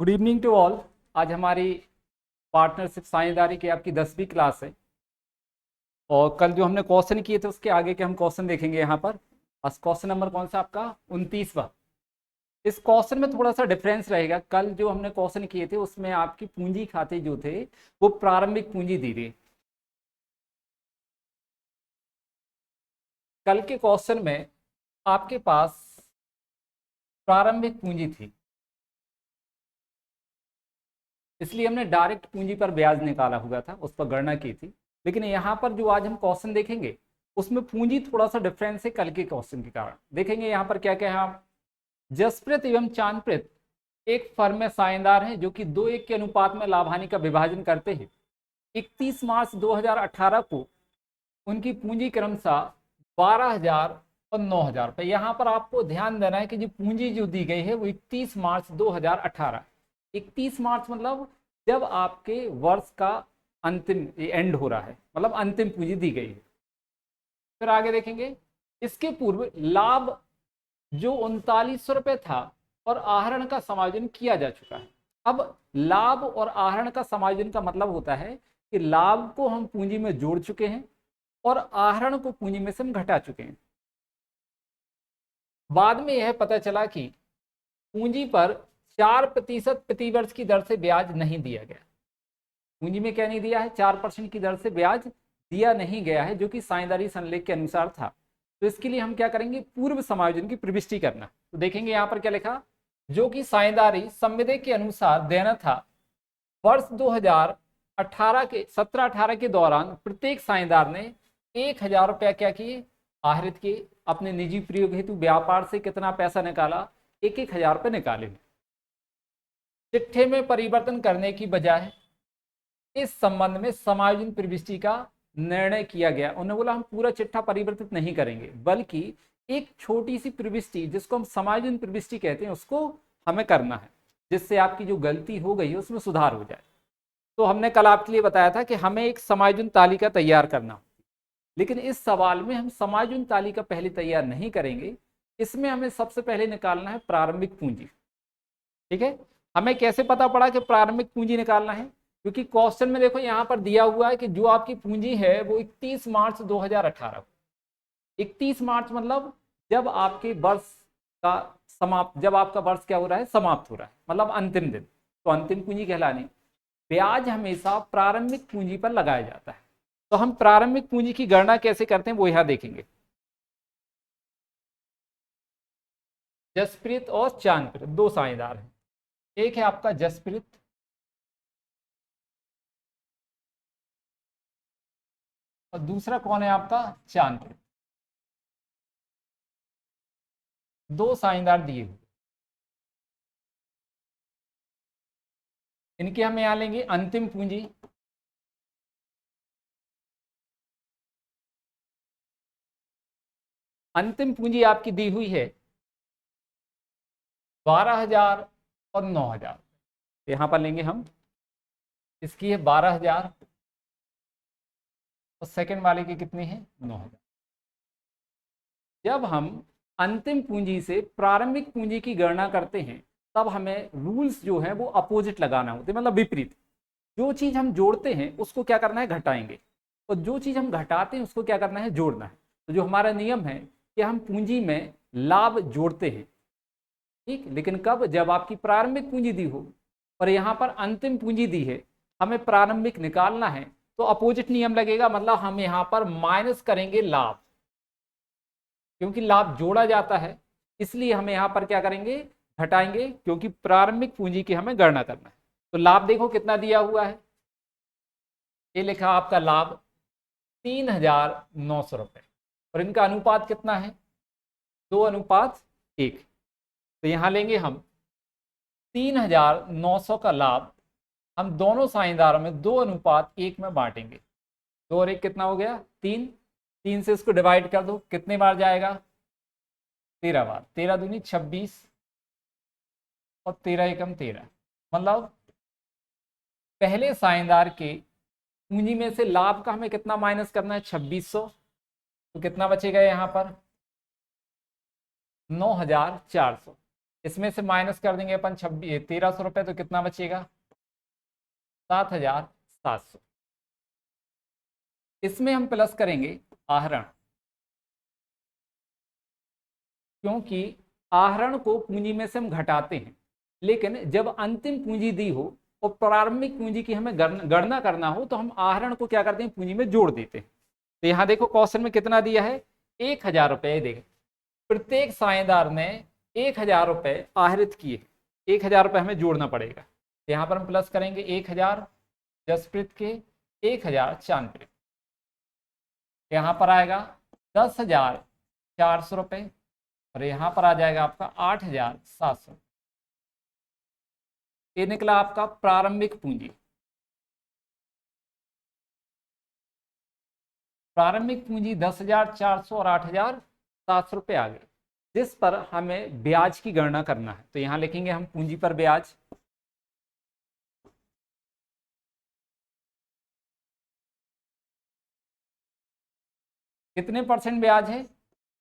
Good evening to all. आज हमारी partnership साझेदारी की आपकी 10वीं क्लास है और कल जो हमने क्वेश्चन किए थे उसके आगे के हम क्वेश्चन देखेंगे यहाँ पर। बस क्वेश्चन नंबर कौन सा आपका 29वां। इस क्वेश्चन में थोड़ा सा डिफरेंस रहेगा। कल जो हमने क्वेश्चन किए थे उसमें आपकी पूंजी खाते जो थे वो प्रारंभिक पूंजी दी थी। कल के क्वेश्चन में आपके पास प्रारंभिक पूंजी थी, इसलिए हमने डायरेक्ट पूंजी पर ब्याज निकाला हुआ था, उस पर गणना की थी। लेकिन यहाँ पर जो आज हम क्वेश्चन देखेंगे उसमें पूंजी थोड़ा सा डिफरेंस है कल के क्वेश्चन के कारण। देखेंगे यहाँ पर क्या क्या है। आप जसप्रीत एवं चांदप्रीत एक फर्म में साझेदार हैं जो कि 2:1 के अनुपात में लाभ हानि का विभाजन करते हैं। 31 मार्च 2018 को उनकी पूंजी क्रमशः 12,000 और 9,000 रुपये। यहाँ पर आपको ध्यान देना है कि जो पूंजी जो दी गई है वो 31 मार्च 2018। 31 मार्च मतलब जब आपके वर्ष का अंतिम एंड हो रहा है, मतलब अंतिम पूंजी दी गई है। फिर आगे देखेंगे, इसके पूर्व लाभ जो 3900 रुपये था और आहरण का समायोजन किया जा चुका है। अब लाभ और आहरण का समायोजन का मतलब होता है कि लाभ को हम पूंजी में जोड़ चुके हैं और आहरण को पूंजी में से हम घटा चुके हैं। बाद में यह पता चला कि पूंजी पर 4% प्रतिवर्ष की दर से ब्याज नहीं दिया गया। पूंजी में क्या नहीं दिया है, 4% की दर से ब्याज दिया नहीं गया है, जो कि साझेदारी संलेख के अनुसार था। तो इसके लिए हम क्या करेंगे, पूर्व समायोजन की प्रविष्टि करना। तो देखेंगे यहाँ पर क्या लिखा, जो कि साझेदारी संविदा के अनुसार देना था। वर्ष 2018 के 17-18 के दौरान प्रत्येक साझेदार ने 1,000 रुपया क्या किए, आहरित किए। अपने निजी प्रयोग हेतु व्यापार से कितना पैसा निकाला, 1,000 रुपये निकाले। चिट्ठे में परिवर्तन करने की बजाय इस संबंध में समायोजन प्रविष्टि का निर्णय किया गया। उन्होंने बोला हम पूरा चिट्ठा परिवर्तित नहीं करेंगे, बल्कि एक छोटी सी प्रविष्टि जिसको हम समायोजन प्रविष्टि कहते हैं उसको हमें करना है, जिससे आपकी जो गलती हो गई है उसमें सुधार हो जाए। तो हमने कल आपके लिए बताया था कि हमें एक समायोजन तालिका तैयार करना, लेकिन इस सवाल में हम समायोजन तालिका पहले तैयार नहीं करेंगे। इसमें हमें सबसे पहले निकालना है प्रारंभिक पूंजी। ठीक है, हमें कैसे पता पड़ा कि प्रारंभिक पूंजी निकालना है, क्योंकि क्वेश्चन में देखो यहाँ पर दिया हुआ है कि जो आपकी पूंजी है वो 31 मार्च 2018 को। 31 मार्च मतलब जब आपके वर्ष का समाप्त, जब आपका वर्ष क्या हो रहा है, समाप्त हो रहा है, मतलब अंतिम दिन, तो अंतिम पूंजी कहलानी। ब्याज हमेशा प्रारंभिक पूंजी पर लगाया जाता है। तो हम प्रारंभिक पूंजी की गणना कैसे करते हैं वो यहां देखेंगे। जसप्रीत और चांदप्रीत दो साझेदार हैं। एक है आपका जसप्रीत और दूसरा कौन है आपका, चांदप्रीत। दो साझेदार दिए हुए, इनके हम यहां लेंगे अंतिम पूंजी। अंतिम पूंजी आपकी दी हुई है 12,000 और 9,000। यहां पर लेंगे हम, इसकी है 12,000 और सेकंड वाले की कितनी है, 9,000। जब हम अंतिम पूंजी से प्रारंभिक पूंजी की गणना करते हैं तब हमें रूल्स जो है वो अपोजिट लगाना होते हैं, मतलब विपरीत। जो चीज हम जोड़ते हैं उसको क्या करना है, घटाएंगे, और जो चीज हम घटाते हैं उसको क्या करना है, जोड़ना है। तो जो हमारा नियम है कि हम पूंजी में लाभ जोड़ते हैं, ठीक, लेकिन कब, जब आपकी प्रारंभिक पूंजी दी हो। और यहाँ पर अंतिम पूंजी दी है, हमें प्रारंभिक निकालना है, तो अपोजिट नियम लगेगा, मतलब हम यहाँ पर माइनस करेंगे लाभ, क्योंकि लाभ जोड़ा जाता है, इसलिए हमें यहां पर क्या करेंगे, घटाएंगे, क्योंकि प्रारंभिक पूंजी की हमें गणना करना है। तो लाभ देखो कितना दिया हुआ है, ये लिखा आपका लाभ 3,900 रुपये, और इनका अनुपात कितना है, 2:1। तो यहां लेंगे हम 3,900 का लाभ, हम दोनों साझेदारों में 2:1 में बांटेंगे। 2 और 1 कितना हो गया, 3। 3 से इसको डिवाइड कर दो, कितने बार जाएगा, 13 बार। 13 दूनी 26 और 13 एकम 13, मतलब पहले साझेदार के पूंजी में से लाभ का हमें कितना माइनस करना है, 2600। तो कितना बचेगा यहाँ पर, 9,400। इसमें से माइनस कर देंगे अपन 1300 रुपये, तो कितना बचेगा 7700। इसमें हम प्लस करेंगे आहरण, क्योंकि आहरण को पूंजी में से हम घटाते हैं, लेकिन जब अंतिम पूंजी दी हो और प्रारंभिक पूंजी की हमें गणना करना हो तो हम आहरण को क्या करते हैं, पूंजी में जोड़ देते हैं। तो यहां देखो क्वेश्चन में कितना दिया है, 1000 रुपये। देख, प्रत्येक साझेदार ने 1000 रुपये आहरित किए, 1000 रुपये हमें जोड़ना पड़ेगा। तो यहां पर हम प्लस करेंगे 1000 जसप्रीत के, 1000 चांदप्रीत। यहां पर आएगा 10,400 रुपये और यहां पर आ जाएगा आपका 8,700। ये निकला आपका प्रारंभिक पूंजी। प्रारंभिक पूंजी 10,400 और 8,700 रुपये आ गए, जिस पर हमें ब्याज की गणना करना है। तो यहां लिखेंगे हम पूंजी पर ब्याज। कितने परसेंट ब्याज है,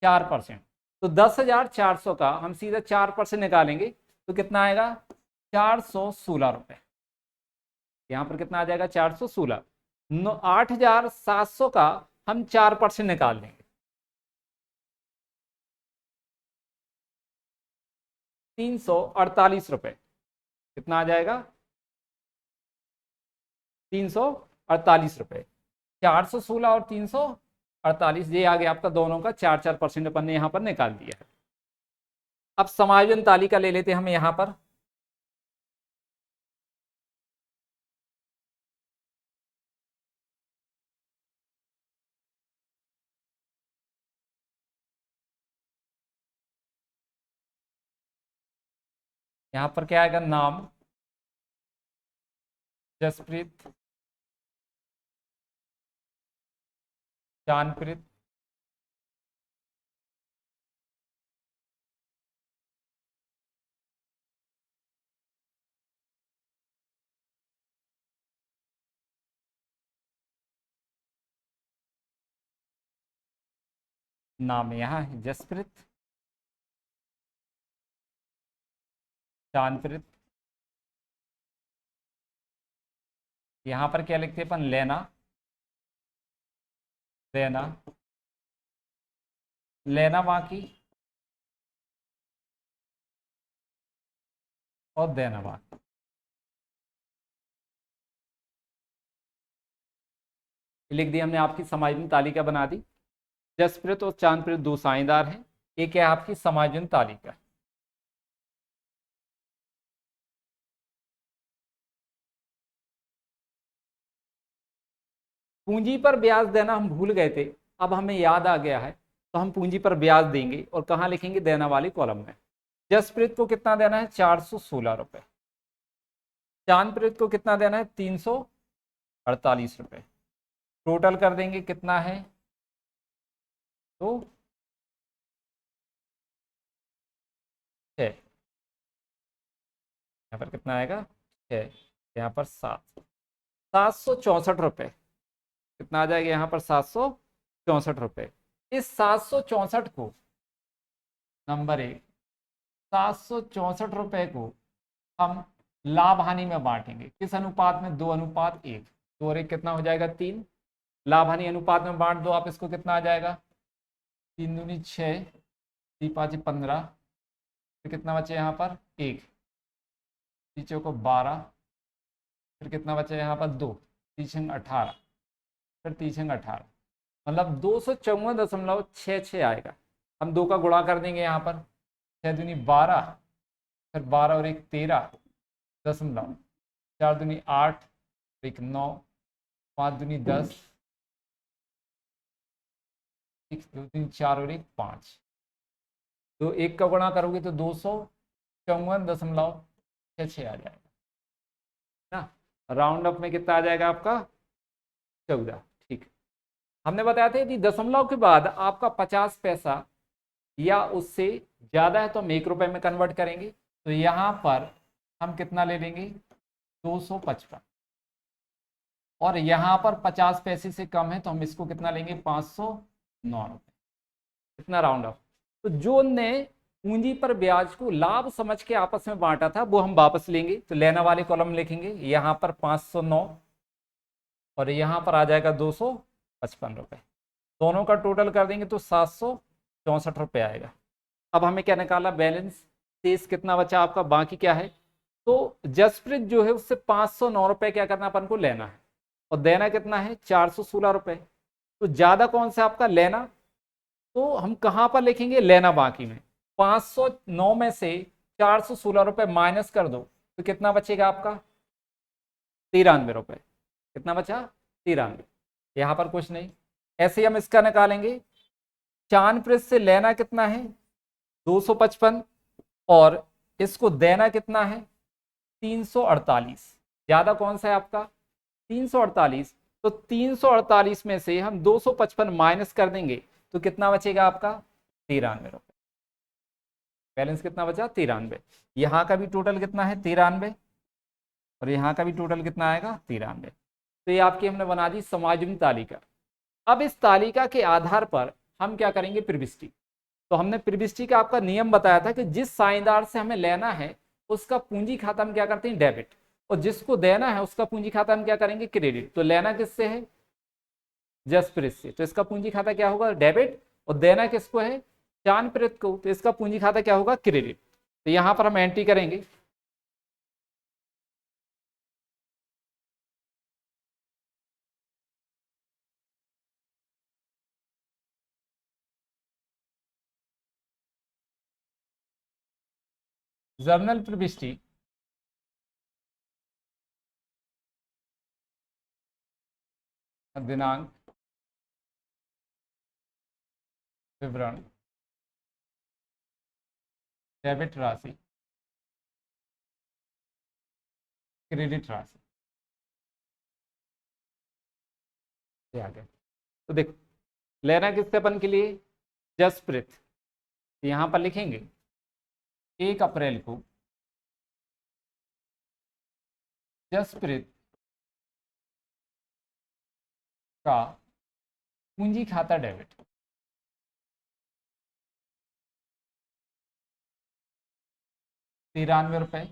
4%। तो 10,400 का हम सीधा 4% निकालेंगे तो कितना आएगा 416 रुपये। यहां पर कितना आ जाएगा 416। 8,700 का हम 4% निकाल देंगे, 348 रुपये। कितना आ जाएगा 348 रुपये। 416 और 348, ये आ गया आपका दोनों का 4% अपन ने यहां पर निकाल दिया है। अब समायोजन तालिका ले लेते हैं हम यहां पर। यहां पर क्या आएगा, नाम जसप्रीत, चांदप्रीत, नाम यहाँ है जसप्रीत, चांदप्रीत। यहां पर क्या लिखते हैं अपन, लेना, देना, लेना बाकी और देना बाकी। लिख दी हमने, आपकी समायोजन तालिका बना दी। जसप्रीत और चांदप्रीत दो साझेदार हैं, एक है आपकी समायोजन तालिका। पूंजी पर ब्याज देना हम भूल गए थे, अब हमें याद आ गया है, तो हम पूंजी पर ब्याज देंगे और कहाँ लिखेंगे, देना वाली कॉलम में। जसप्रीत को कितना देना है, 416 रुपये। चांदप्रीत को कितना देना है, 348 रुपये। टोटल कर देंगे कितना है, तो 6। यहाँ पर कितना आएगा 6, यहाँ पर 764 रुपये। कितना आ जाएगा यहाँ पर 764 रुपये। इस 764 को, नंबर 1, 764 रुपये को हम लाभ हानि में बांटेंगे। किस अनुपात में, 2:1। 2 और 1 कितना हो जाएगा 3। लाभ हानि अनुपात में बांट दो आप इसको, कितना आ जाएगा 3 दूनी 6, 3 5 15। फिर कितना बचे यहाँ पर 1, नीचे को 12, फिर कितना बचा यहाँ पर 2, 3 18, फिर 3 18, मतलब 254.66 आएगा। हम 2 का गुणा कर देंगे यहाँ पर, 6 दूनी 12, फिर 12 और 1 13 दशमलव, 4 दूनी 8, 1 9, 5 दूनी 10, 2 दूनी 4 और 1 5। तो 1 का गुणा करोगे तो 254.66 आ जाएगा ना। राउंड अप में कितना आ जाएगा आपका 14। ठीक, हमने बताया था यदि दशमलव के बाद आपका 50 पैसा या उससे ज्यादा है तो हम 1 रुपए में कन्वर्ट करेंगे। तो यहां पर हम कितना ले लेंगे 255, और यहां पर 50 पैसे से कम है तो हम इसको कितना लेंगे 509 रुपए। कितना राउंड ऑफ। तो जो ने पूंजी पर ब्याज को लाभ समझ के आपस में बांटा था वो हम वापस लेंगे। तो लेना वाले कॉलम लिखेंगे, यहां पर 509 और यहां पर आ जाएगा 255 रुपए। दोनों का टोटल कर देंगे तो 764 रुपये आएगा। अब हमें क्या निकाला, बैलेंस, शेष कितना बचा आपका, बाकी क्या है। तो जसप्रीत जो है उससे 509 रुपये क्या करना अपन को लेना है, और देना कितना है 416 रुपये। तो ज्यादा कौन सा आपका लेना, तो हम कहां पर लिखेंगे, लेना बाकी में। 509 में से 416 रुपये माइनस कर दो तो कितना बचेगा आपका 93 रुपये। कितना बचा 93। यहां पर कुछ नहीं, ऐसे ही हम इसका निकालेंगे। चांदपृष्ठ से लेना कितना है 255 और इसको देना कितना है 348। ज्यादा कौन सा है आपका 348। तो 348 में से हम 255 माइनस कर देंगे तो कितना बचेगा आपका 93 रुपये। बैलेंस कितना बचा 93। यहां का भी टोटल कितना है 93 और यहाँ का भी टोटल कितना आएगा 93। तो ये आपकी हमने बना दी समायोजन तालिका। अब इस तालिका के आधार पर हम क्या करेंगे, प्रविष्टि। तो हमने प्रविष्टि का आपका नियम बताया था कि जिस साझेदार से हमें लेना है उसका पूंजी खाता हम क्या करते हैं डेबिट, और जिसको देना है उसका पूंजी खाता हम क्या करेंगे क्रेडिट। तो लेना किससे है जसप्रीत से, तो इसका पूंजी खाता क्या होगा डेबिट, और देना किसको है चांदप्रीत को, तो इसका पूंजी खाता क्या होगा क्रेडिट। तो यहां पर हम एंट्री करेंगे, जर्नल प्रविष्टि, दिनांक, विवरण, डेबिट राशि, क्रेडिट राशि, ये आ गया। तो देखो लेना किससे अपन के लिए जसप्रीत, यहां पर लिखेंगे 1 अप्रैल को जसप्रीत का पूंजी खाता डेबिट, 93 रुपए।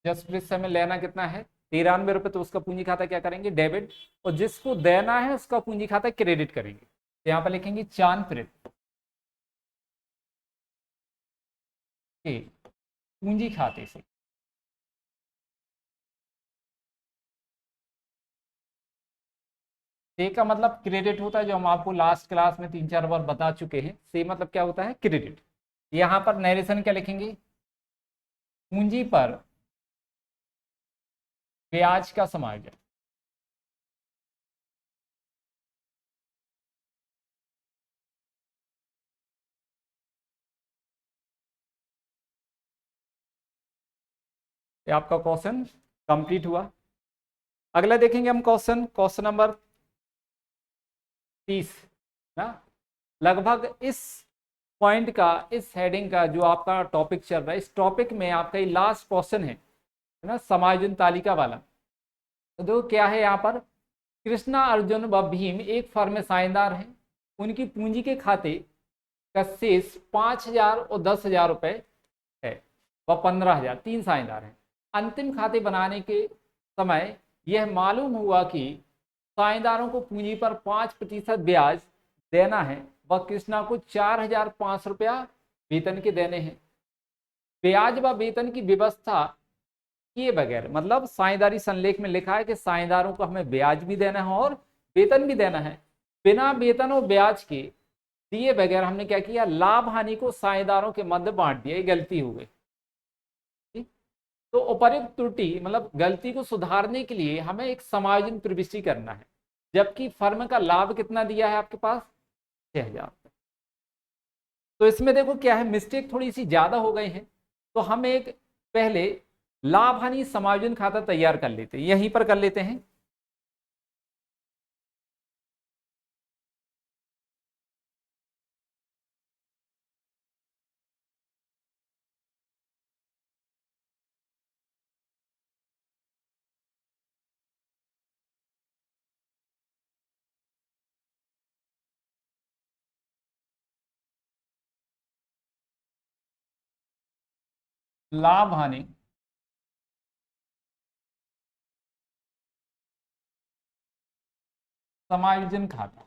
जसप्रीत से हमें लेना कितना है 93 रुपए, तो उसका पूंजी खाता क्या करेंगे डेबिट, और जिसको देना है उसका पूंजी खाता क्रेडिट करेंगे। तो यहाँ पर लिखेंगे चांदप्रीत के पूंजी खाते से से का मतलब क्रेडिट होता है, जो हम आपको लास्ट क्लास में 3-4 बार बता चुके हैं। से मतलब क्या होता है क्रेडिट। यहाँ पर नरेशन क्या लिखेंगे, पूंजी पर ब्याज का समायोजन। ये आपका क्वेश्चन कंप्लीट हुआ। अगला देखेंगे हम क्वेश्चन नंबर 30 ना। लगभग इस पॉइंट का, इस हेडिंग का जो आपका टॉपिक चल रहा है, इस टॉपिक में आपका ये लास्ट क्वेश्चन है ना, समायोजन तालिका वाला। तो देखो क्या है यहाँ पर, कृष्णा अर्जुन व भीम एक फर्म में साझेदार हैं। उनकी पूंजी के खाते का शेष 5,000 और 10,000 रुपए है, व 15,000, 3 साझेदार हैं। अंतिम खाते बनाने के समय यह मालूम हुआ कि साझेदारों को पूंजी पर 5% ब्याज देना है व कृष्णा को 4,500 रुपया वेतन के देने हैं। ब्याज व वेतन की व्यवस्था किए बगैर, मतलब साझेदारी संलेख में लिखा है कि साझेदारों को हमें ब्याज भी देना है और वेतन भी देना है, बिना वेतन और ब्याज के दिए बगैर हमने क्या किया, लाभ हानि को साझेदारों के मध्य बांट दिया। ये गलती हो गई। ठीक? तो उपयुक्त त्रुटि मतलब गलती को सुधारने के लिए हमें एक समायोजन प्रविष्टि करना है, जबकि फर्म का लाभ कितना दिया है आपके पास 6,000। तो इसमें देखो क्या है, मिस्टेक थोड़ी सी ज्यादा हो गई है। तो हम एक पहले लाभ हानि समायोजन खाता तैयार कर लेते हैं, यहीं पर कर लेते हैं। लाभ हानि समायोजन खाता।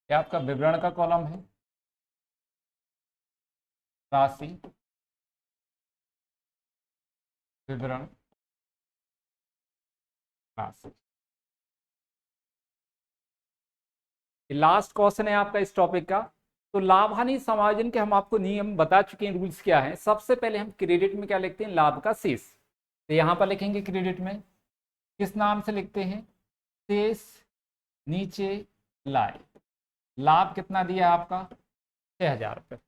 ये आपका विवरण का कॉलम है। राशि विवरण राशि। लास्ट क्वेश्चन है आपका इस टॉपिक का। तो लाभ हानि समायोजन के हम आपको नियम बता चुके हैं, रूल्स क्या है। सबसे पहले हम क्रेडिट में क्या लिखते हैं, लाभ का शेष। तो यहां पर लिखेंगे क्रेडिट में किस नाम से लिखते हैं, शेष नीचे लाए। लाभ कितना दिया आपका, 6,000 रुपये।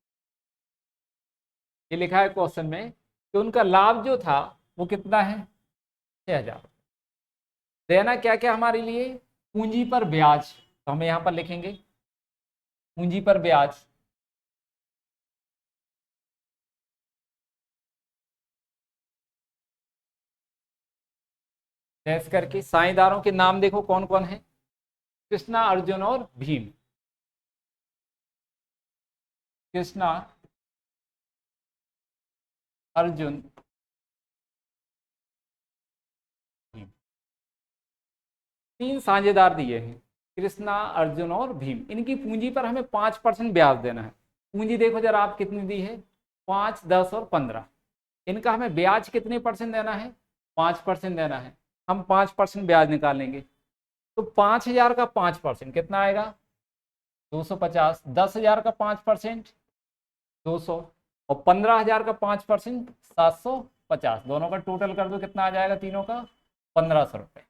ये लिखा है क्वेश्चन में कि उनका लाभ जो था वो कितना है, 6,000। देना क्या क्या हमारे लिए, पूंजी पर ब्याज। तो हम यहां पर लिखेंगे पूंजी पर ब्याज। ऐसे करके साझेदारों के नाम देखो कौन कौन है, कृष्णा, अर्जुन और भीम। कृष्णा, अर्जुन, भीम। 3 साझेदार दिए हैं, कृष्णा, अर्जुन और भीम। इनकी पूंजी पर हमें 5% ब्याज देना है। पूंजी देखो जरा आप कितनी दी है, 5, 10 और 15। इनका हमें ब्याज कितने परसेंट देना है, 5% देना है। हम 5% ब्याज निकालेंगे। तो 5,000 का 5% कितना आएगा, 250। 10,000 का 5% 200, और 15,000 का 5% 750। दोनों का टोटल कर दो कितना आ जाएगा, तीनों का 1,500 रुपये।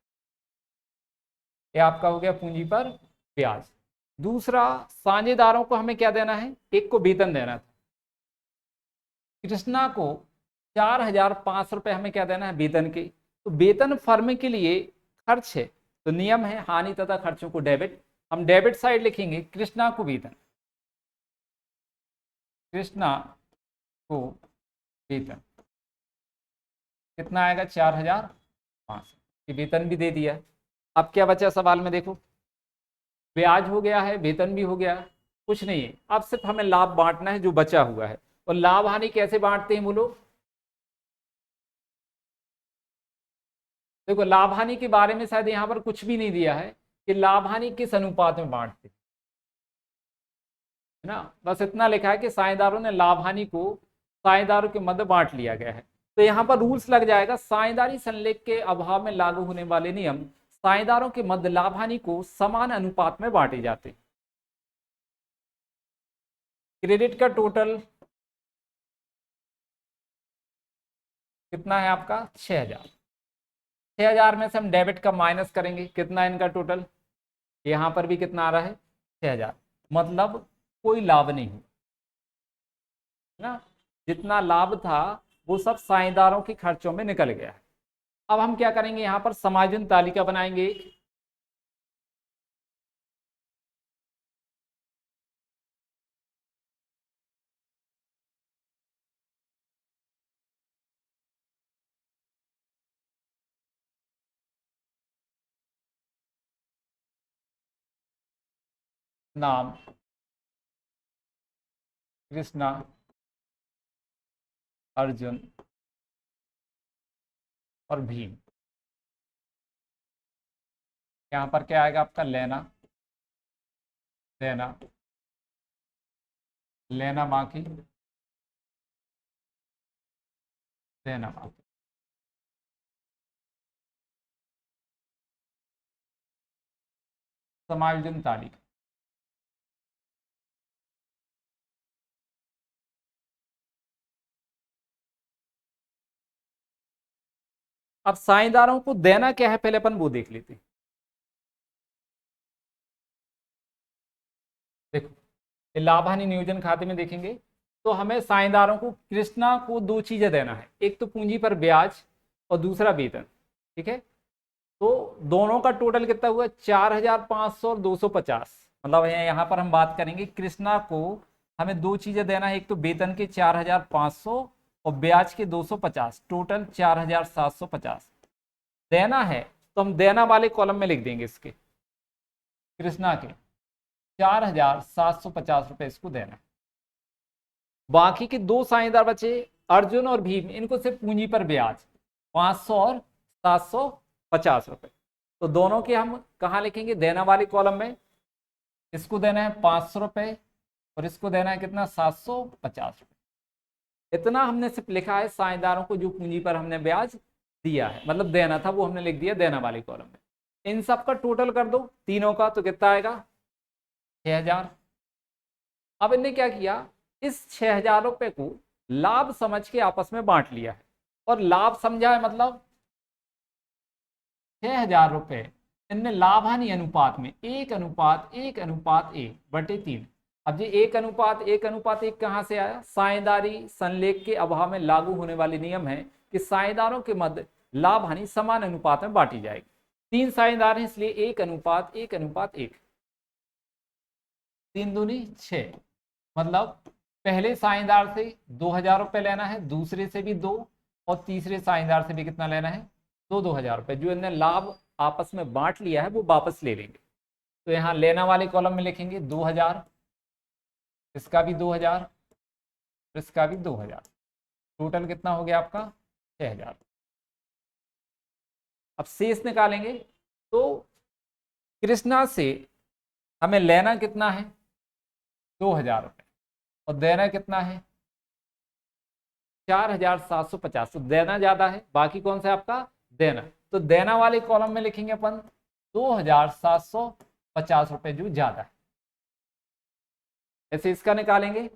ये आपका हो गया पूंजी पर ब्याज। दूसरा, साझेदारों को हमें क्या देना है, एक को वेतन देना था। कृष्णा को 4,500 रुपये हमें क्या देना है, वेतन के। तो वेतन फर्म के लिए खर्च है, तो नियम है हानि तथा खर्चों को डेबिट। हम डेबिट साइड लिखेंगे कृष्णा को वेतन, कृष्णा को वेतन कितना आएगा, 4,500। वेतन भी दे दिया। अब क्या बचा सवाल में, देखो ब्याज हो गया है, वेतन भी हो गया, कुछ नहीं है। अब सिर्फ हमें लाभ बांटना है जो बचा हुआ है। और लाभ हानि कैसे बांटते हैं बोलो, देखो लाभ हानि के बारे में शायद यहाँ पर कुछ भी नहीं दिया है कि लाभ हानि किस अनुपात में बांटते हैं, है ना। बस इतना लिखा है कि साझेदारों ने लाभ हानि को साझेदारों के मध्य बांट लिया गया है। तो यहाँ पर रूल्स लग जाएगा, साझेदारी संलेख के अभाव में लागू होने वाले नियम, साझेदारों के मध्य लाभ हानि को समान अनुपात में बांटे जाते हैं। क्रेडिट का टोटल कितना है आपका, 6,000। 6,000 में से हम डेबिट का माइनस करेंगे, कितना इनका टोटल, यहाँ पर भी कितना आ रहा है, 6,000। मतलब कोई लाभ नहीं है ना, जितना लाभ था वो सब साझेदारों के खर्चों में निकल गया है। अब हम क्या करेंगे, यहाँ पर समायोजन तालिका बनाएंगे। नाम कृष्णा, अर्जुन और भीम। यहाँ पर क्या आएगा आपका, लेना, देना, लेना बाकी, देना बाकी। समायोजन तालिका। अब साझेदारों को देना क्या है पहले अपन वो देख लेते हैं। देखो ये लाभ हानि नियोजन खाते में देखेंगे तो हमें साझेदारों को, कृष्णा को 2 चीजें देना है, एक तो पूंजी पर ब्याज और दूसरा वेतन। ठीक है, तो दोनों का टोटल कितना हुआ, 4,500 और 250। मतलब यहाँ पर हम बात करेंगे कृष्णा को हमें 2 चीजें देना है, एक तो वेतन के 4,500 और ब्याज के 250, टोटल 4,750 देना है। तो हम देना वाले कॉलम में लिख देंगे इसके, कृष्णा के 4,750 इसको देना है। बाकी के दो साझेदार बचे अर्जुन और भीम, इनको सिर्फ पूंजी पर ब्याज 500 और 750 तो दोनों के हम कहाँ लिखेंगे, देना वाले कॉलम में। इसको देना है 500 और इसको देना है कितना, 750। इतना हमने सिर्फ लिखा है साझेदारों को जो पूंजी पर हमने ब्याज दिया है, मतलब देना था वो हमने लिख दिया देना वाले कॉलम में। इन सब का टोटल कर दो तीनों का, तो कितना आएगा, 6,000। अब इनने क्या किया, इस 6,000 रुपए को लाभ समझ के आपस में बांट लिया है। और लाभ समझा है मतलब 6,000 रुपए इनने लाभ हानि अनुपात में 1:1:1/3। अब ये 1:1:1 कहां से आया, साझेदारी संलेख के अभाव में लागू होने वाले नियम है कि साझेदारों के मध्य लाभ हानि समान अनुपात में बांटी जाएगी। 3 साझेदार हैं इसलिए 1:1:1। 3 दूनी 6, मतलब पहले साझेदार से 2,000 रुपए लेना है, दूसरे से भी 2 और तीसरे साझेदार से भी कितना लेना है, 2,000 रुपए। जो इन्हें लाभ आपस में बांट लिया है वो वापस ले लेंगे। तो यहाँ लेना वाले कॉलम में लिखेंगे 2,000, इसका भी 2,000, इसका भी 2,000। टोटल कितना हो गया आपका, 6,000। अब शेष निकालेंगे तो कृष्णा से हमें लेना कितना है, 2,000 रुपए और देना कितना है, 4,750। तो देना ज्यादा है, बाकी कौन सा है आपका, देना। तो देना वाले कॉलम में लिखेंगे अपन 2,750 रुपए जो ज्यादा है। ऐसे इसका निकालेंगे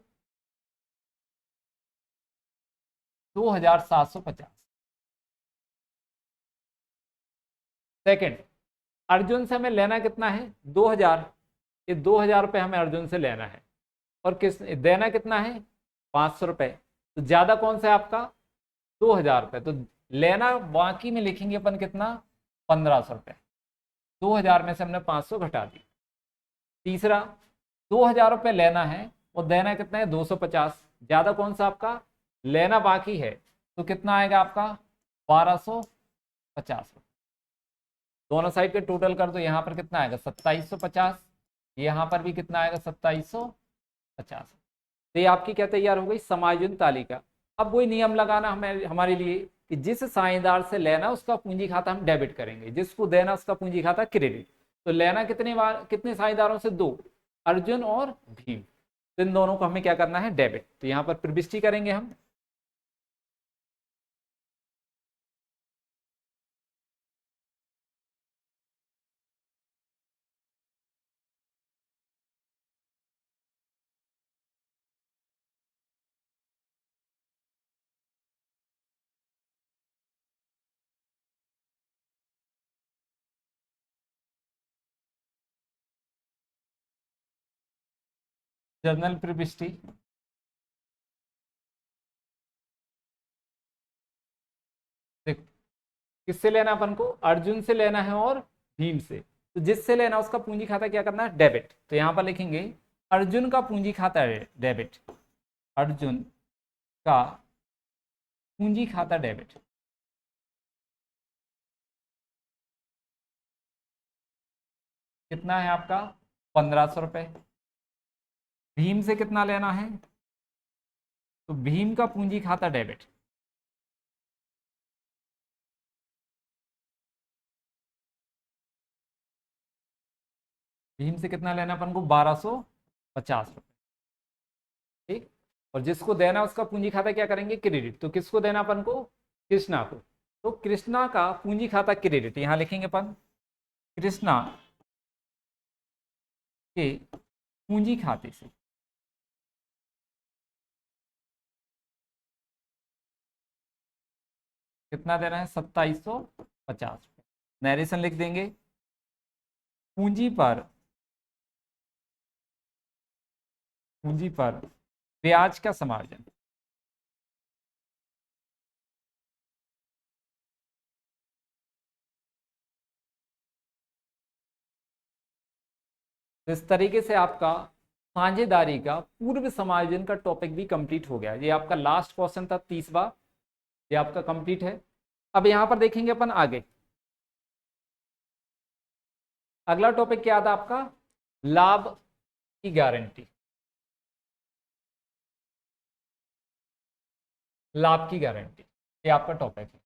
2,750। सेकंड, अर्जुन से हमें लेना कितना है, 2,000। ये 2,000 रुपए हमें अर्जुन से लेना है और किस देना कितना है, 500 रुपए। तो ज्यादा कौन सा है आपका, 2,000 रुपए। तो लेना बाकी में लिखेंगे अपन कितना, 1,500 रुपए। 2,000 में से हमने 500 घटा दी। तीसरा, 2,000 रुपए लेना है और देना कितना है, 250। ज्यादा कौन सा आपका, लेना बाकी है, तो कितना आएगा आपका, 1,250 रुपए। दोनों साइड के टोटल कर दो, यहाँ पर कितना आएगा, 2,750। यहाँ पर भी कितना आएगा, 2,750। तो ये आपकी क्या तैयार हो गई, समायोजन तालिका। अब वही नियम लगाना हमें हमारे लिए कि जिस साझेदार से लेना उसका पूंजी खाता हम डेबिट करेंगे, जिसको देना उसका पूंजी खाता क्रेडिट। तो लेना कितने साझेदारों से, 2, अर्जुन और भीम। तो इन दोनों को हमें क्या करना है, डेबिट। तो यहाँ पर प्रविष्टि करेंगे हम, जर्नल प्रविष्टि। देखो किससे लेना अपन को, अर्जुन से लेना है और भीम से। तो जिससे लेना उसका पूंजी खाता क्या करना है, डेबिट। तो यहां पर लिखेंगे अर्जुन का पूंजी खाता है डेबिट, अर्जुन का पूंजी खाता डेबिट। कितना है आपका, 1,500 रुपए। भीम से कितना लेना है, तो भीम का पूंजी खाता डेबिट। भीम से कितना लेना अपन को, 1,250 रुपए। ठीक, और जिसको देना उसका पूंजी खाता क्या करेंगे, क्रेडिट। तो किसको देना अपन को, कृष्णा को। तो कृष्णा का पूंजी खाता क्रेडिट यहां लिखेंगे अपन, कृष्णा के पूंजी खाते से कितना देना है, 2,750 रुपए। नरेशन लिख देंगे, पूंजी पर ब्याज का समायोजन। इस तरीके से आपका साझेदारी का पूर्व समायोजन का टॉपिक भी कंप्लीट हो गया। ये आपका लास्ट क्वेश्चन था 30वां, ये आपका कंप्लीट है। अब यहां पर देखेंगे अपन आगे, अगला टॉपिक क्या था आपका, लाभ की गारंटी, लाभ की गारंटी, ये आपका टॉपिक है।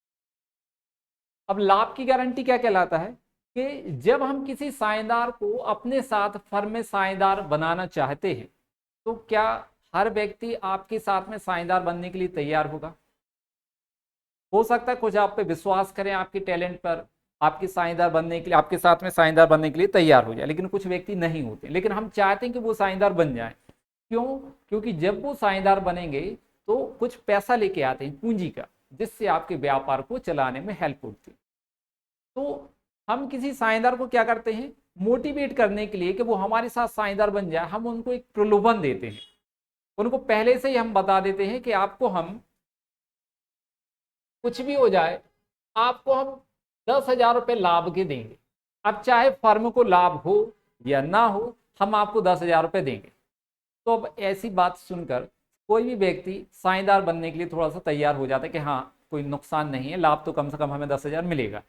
अब लाभ की गारंटी क्या कहलाता है कि जब हम किसी साझेदार को अपने साथ फर्म में साझेदार बनाना चाहते हैं तो क्या हर व्यक्ति आपके साथ में साझेदार बनने के लिए तैयार होगा? हो सकता है कुछ आप पे विश्वास करें, आपके टैलेंट पर, आपके साझेदार बनने के लिए, आपके साथ में साझेदार बनने के लिए तैयार हो जाए, लेकिन कुछ व्यक्ति नहीं होते। लेकिन हम चाहते हैं कि वो साझेदार बन जाए। क्यों? क्योंकि जब वो साझेदार बनेंगे तो कुछ पैसा लेके आते हैं, पूंजी का, जिससे आपके व्यापार को चलाने में हेल्प होती है। तो हम किसी साझेदार को क्या करते हैं, मोटिवेट करने के लिए कि वो हमारे साथ साझेदार बन जाए, हम उनको एक प्रलोभन देते हैं। उनको पहले से ही हम बता देते हैं कि आपको हम, कुछ भी हो जाए, आपको हम 10,000 रुपये लाभ के देंगे। अब चाहे फर्म को लाभ हो या ना हो, हम आपको 10,000 रुपये देंगे। तो अब ऐसी बात सुनकर कोई भी व्यक्ति साझेदार बनने के लिए थोड़ा सा तैयार हो जाता है कि हाँ कोई नुकसान नहीं है, लाभ तो कम से कम हमें 10,000 मिलेगा।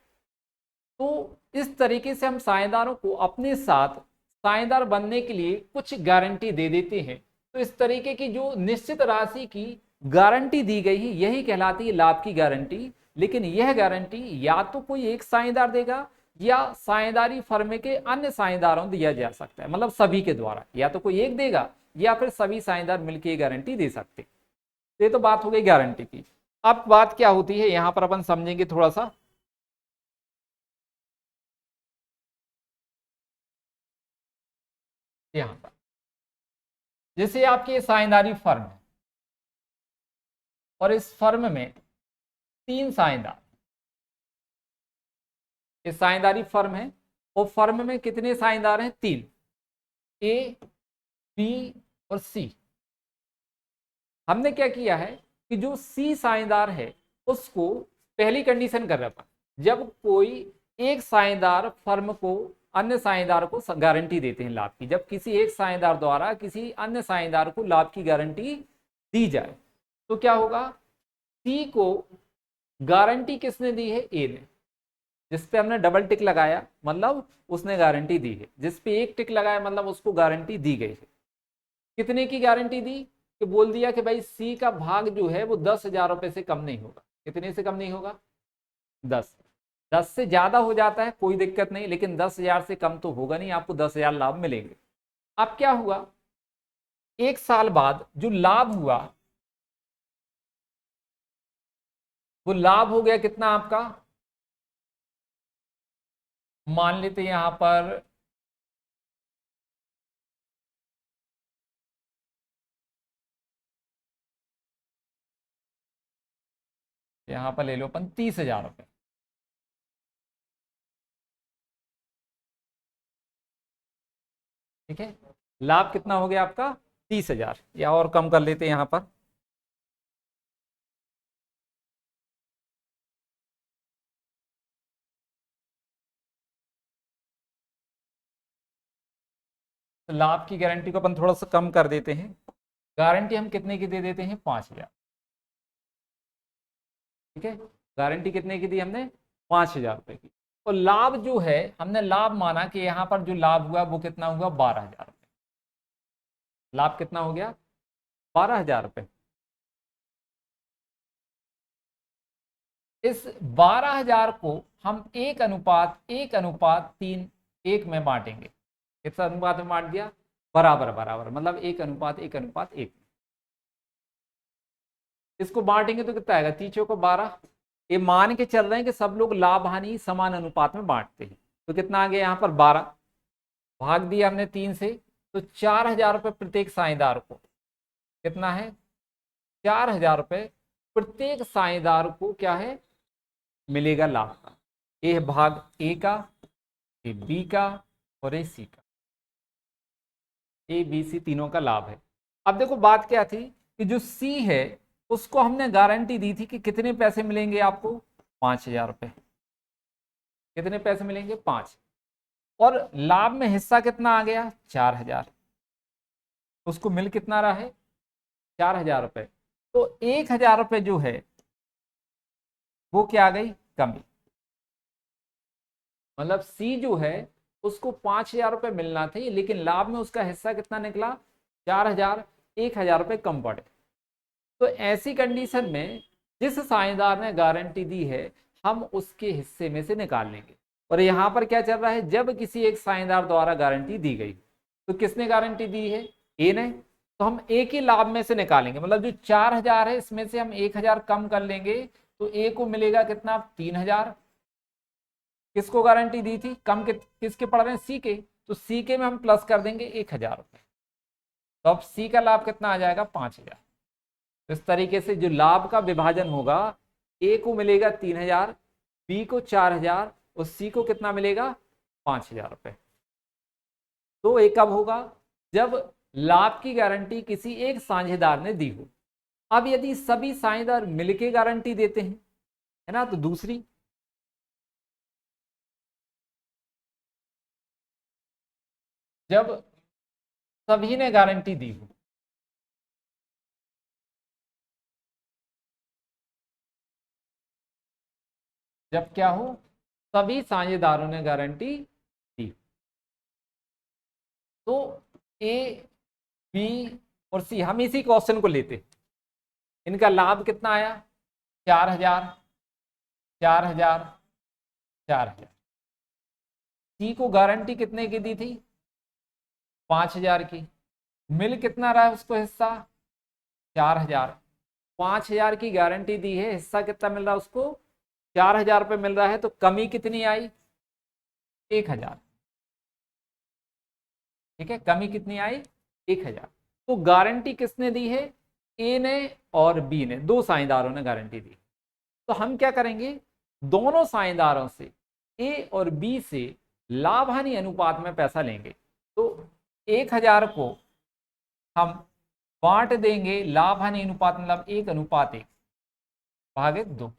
तो इस तरीके से हम साझेदारों को अपने साथ साझेदार बनने के लिए कुछ गारंटी दे देते हैं। तो इस तरीके की जो निश्चित राशि की गारंटी दी गई है यही कहलाती है लाभ की गारंटी। लेकिन यह गारंटी या तो कोई एक साझेदार देगा या साझेदारी फर्म के अन्य साझेदारों दिया जा सकता है, मतलब सभी के द्वारा, या तो कोई एक देगा या फिर सभी साझेदार मिलकर गारंटी दे सकते। ये तो बात हो गई गारंटी की। अब बात क्या होती है यहां पर अपन समझेंगे थोड़ा सा। यहां पर जैसे आपकी साझेदारी फर्म है और इस फर्म में 3 साझेदार, ये साझेदारी फर्म है और फर्म में कितने साझेदार हैं? 3, ए, बी और सी। हमने क्या किया है कि जो सी साझेदार है उसको पहली कंडीशन कर रखा, जब कोई एक साझेदार फर्म को अन्य साझेदार को गारंटी देते हैं लाभ की, जब किसी एक साझेदार द्वारा किसी अन्य साझेदार को लाभ की गारंटी दी जाए तो क्या होगा, सी को गारंटी किसने दी है? ए ने। जिस पे हमने डबल टिक लगाया मतलब उसने गारंटी दी है, जिस पे एक टिक लगाया मतलब उसको गारंटी दी गई है। कितने की गारंटी दी? कि बोल दिया कि भाई सी का भाग जो है वो 10,000 रुपए से कम नहीं होगा। कितने से कम नहीं होगा? 10। 10 से ज्यादा हो जाता है कोई दिक्कत नहीं, लेकिन 10,000 से कम तो होगा नहीं, आपको 10,000 लाभ मिलेंगे। अब क्या हुआ, 1 साल बाद जो लाभ हुआ वो लाभ हो गया कितना आपका, मान लेते यहां पर ले लो अपन 30,000 रुपए। ठीक है, लाभ कितना हो गया आपका? 30,000, या और कम कर लेते हैं यहां पर। तो लाभ की गारंटी को अपन थोड़ा सा कम कर देते हैं। गारंटी हम कितने की दे देते हैं? 5,000। ठीक है, गारंटी कितने की दी हमने? 5,000 रुपए की। और लाभ जो है हमने लाभ माना कि यहाँ पर जो लाभ हुआ वो कितना हुआ? 12,000 रुपए। लाभ कितना हो गया? 12,000 रुपए। इस 12,000 को हम 1:1:3 1 में बांटेंगे। किस अनुपात में बांट दिया? बराबर बराबर, मतलब 1:1:1। इसको बांटेंगे तो कितना आएगा? 3 को 12। ये मान के चल रहे हैं कि सब लोग लाभ हानि समान अनुपात में बांटते हैं। तो कितना आ गया यहाँ पर? 12 भाग दिया हमने 3 से, तो 4,000 रुपये प्रत्येक साझेदार को। कितना है? 4,000 रुपये प्रत्येक साझेदार को क्या है? मिलेगा लाभ का। ए भाग ए का, ए बी का और ए सी का। ए बी सी तीनों का लाभ है। अब देखो बात क्या थी कि जो सी है उसको हमने गारंटी दी थी कि कितने पैसे मिलेंगे आपको? 5,000 रुपये। कितने पैसे मिलेंगे? 5। और लाभ में हिस्सा कितना आ गया? 4,000। उसको मिल कितना रहा है? 4,000 रुपये। तो 1,000 रुपये जो है वो क्या आ गई? कमी। मतलब सी जो है उसको 5,000 रुपये मिलना थे, लेकिन लाभ में उसका हिस्सा कितना निकला, 4,000, 1,000 रुपये कम पड़े। तो ऐसी कंडीशन में जिस साझेदार ने गारंटी दी है हम उसके हिस्से में से निकाल लेंगे। और यहाँ पर क्या चल रहा है, जब किसी एक साझेदार द्वारा गारंटी दी गई तो किसने गारंटी दी है, ए ने, तो हम ए के लाभ में से निकालेंगे। मतलब जो 4,000 है इसमें से हम 1,000 कम कर लेंगे तो ए को मिलेगा कितना, 3,000। किसको गारंटी दी थी, कम किसके पड़ रहे हैं, सी के, तो सी के में हम प्लस कर देंगे 1,000 रुपये, तो अब सी का लाभ कितना आ जाएगा, 5,000। इस तरीके से जो लाभ का विभाजन होगा, ए को मिलेगा 3,000, बी को 4,000 और सी को कितना मिलेगा, 5,000 रुपये। तो ये कब होगा, जब लाभ की गारंटी किसी एक साझेदार ने दी हो। अब यदि सभी साझेदार मिलकर गारंटी देते हैं, है ना, तो दूसरी, जब सभी ने गारंटी दी हो, जब क्या हो, सभी साझेदारों ने गारंटी दी, तो ए, बी और सी, हम इसी क्वेश्चन को लेते, इनका लाभ कितना आया, 4,000, 4,000, 4,000। सी को गारंटी कितने की दी थी, 5,000 की। मिल कितना रहा है उसको हिस्सा, 4,000। 5,000 की गारंटी दी है, हिस्सा कितना मिल रहा है उसको, 4,000 रुपये मिल रहा है, तो कमी कितनी आई, 1,000। ठीक है, कमी कितनी आई, 1,000। तो गारंटी किसने दी है, ए ने और बी ने, दो साझेदारों ने गारंटी दी। तो हम क्या करेंगे, दोनों साझेदारों से, ए और बी से लाभ हानि अनुपात में पैसा लेंगे। तो 1,000 को हम बांट देंगे, लाभ हानि अनुपात मतलब 1:1 भागे 2, है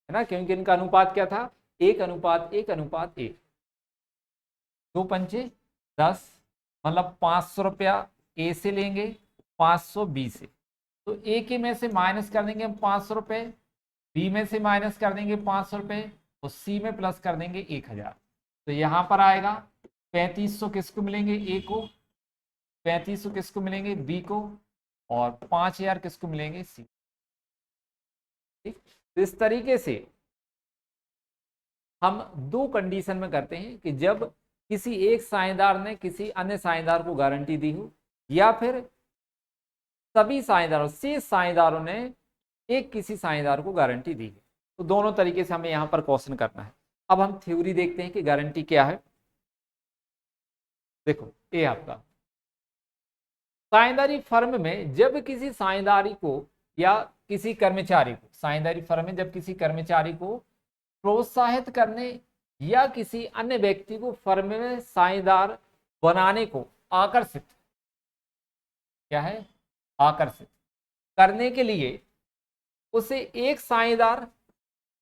ना, क्योंकि इनका अनुपात क्या था, 1:1:1। 2 पंचे 10, मतलब 500 रुपया ए से लेंगे, 500 बी से। तो ए के में से माइनस कर देंगे हम 500 रुपये, बी में से माइनस कर देंगे 500 रुपये और सी में प्लस कर देंगे 1,000। तो यहाँ पर आएगा 3,500 किसको मिलेंगे, ए को, 3,500 किसको मिलेंगे, बी को, और 5,000 किसको मिलेंगे, सी। ठीक, तो इस तरीके से हम दो कंडीशन में करते हैं कि जब किसी एक साझेदार ने किसी अन्य साझेदार को गारंटी दी हो, या फिर सभी साझेदारों से साझेदारों ने एक किसी साझेदार को गारंटी दी है। तो दोनों तरीके से हमें यहाँ पर क्वेश्चन करना है। अब हम थ्योरी देखते हैं कि गारंटी क्या है। देखो, ये आपका साझेदारी फर्म में जब किसी साझेदारी को या किसी कर्मचारी को, साझेदारी फर्म में जब किसी कर्मचारी को प्रोत्साहित करने या किसी अन्य व्यक्ति को फर्म में साझेदार बनाने को आकर्षित, क्या है, आकर्षित करने के लिए उसे एक साझेदार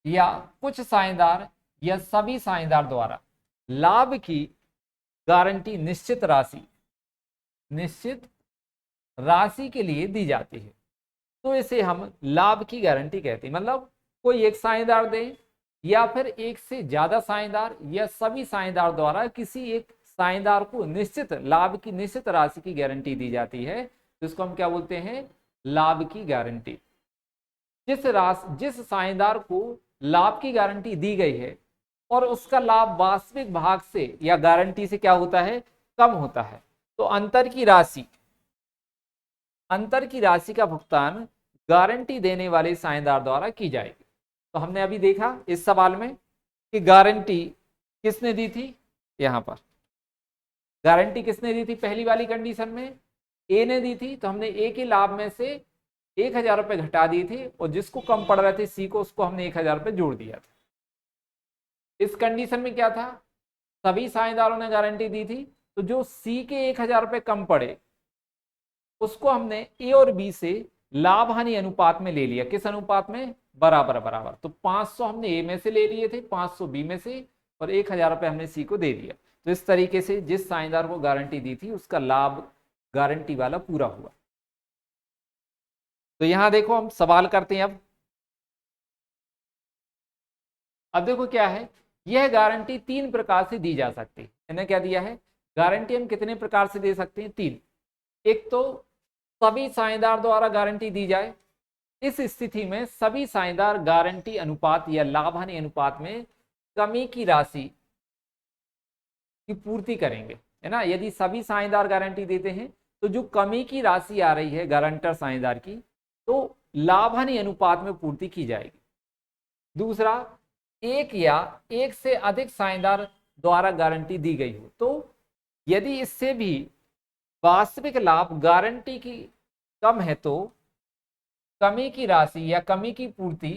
या कुछ साझेदार या सभी साझेदार द्वारा लाभ की गारंटी निश्चित राशि के लिए दी जाती है, तो इसे हम लाभ की गारंटी कहते हैं। मतलब कोई एक साझेदार दे या फिर एक से ज्यादा साझेदार या सभी साझेदार द्वारा किसी एक साझेदार को निश्चित लाभ की निश्चित राशि की गारंटी दी जाती है, तो इसको हम क्या बोलते हैं, लाभ की गारंटी। जिस साझेदार को लाभ की गारंटी दी गई है और उसका लाभ वास्तविक भाग से या गारंटी से क्या होता है, कम होता है, तो अंतर की राशि का भुगतान गारंटी देने वाले साझेदार द्वारा की जाएगी। तो हमने अभी देखा इस सवाल में कि गारंटी किसने दी थी, यहां पर गारंटी किसने दी थी, पहली वाली कंडीशन में ए ने दी थी, तो हमने ए के लाभ में से 1,000 रुपये घटा दिए थे और जिसको कम पड़ रहे थे सी को, उसको हमने 1,000 रुपये जोड़ दिया था। इस कंडीशन में क्या था, सभी साझेदारों ने गारंटी दी थी, तो जो सी के 1,000 रुपये कम पड़े उसको हमने ए और बी से लाभ हानि अनुपात में ले लिया। किस अनुपात में, बराबर बराबर। तो 500 हमने ए में से ले लिए थे, 500 बी में से, और 1,000 रुपये हमने सी को दे दिया। तो इस तरीके से जिस साझेदार को गारंटी दी थी उसका लाभ गारंटी वाला पूरा हुआ। तो यहां देखो हम सवाल करते हैं। अब देखो क्या है यह गारंटी 3 प्रकार से दी जा सकती है। मैंने क्या दिया है, गारंटी हम कितने प्रकार से दे सकते हैं, 3। एक तो सभी साझेदार द्वारा गारंटी दी जाए। इस स्थिति में सभी साझेदार गारंटी अनुपात या लाभ हानि अनुपात में कमी की राशि की पूर्ति करेंगे, है ना। यदि सभी साझेदार गारंटी देते हैं तो जो कमी की राशि आ रही है गारंटर साझेदार की, तो लाभ हानि अनुपात में पूर्ति की जाएगी। दूसरा, एक या एक से अधिक साझेदार द्वारा गारंटी दी गई हो, तो यदि इससे भी वास्तविक लाभ गारंटी की कम है तो कमी की राशि या कमी की पूर्ति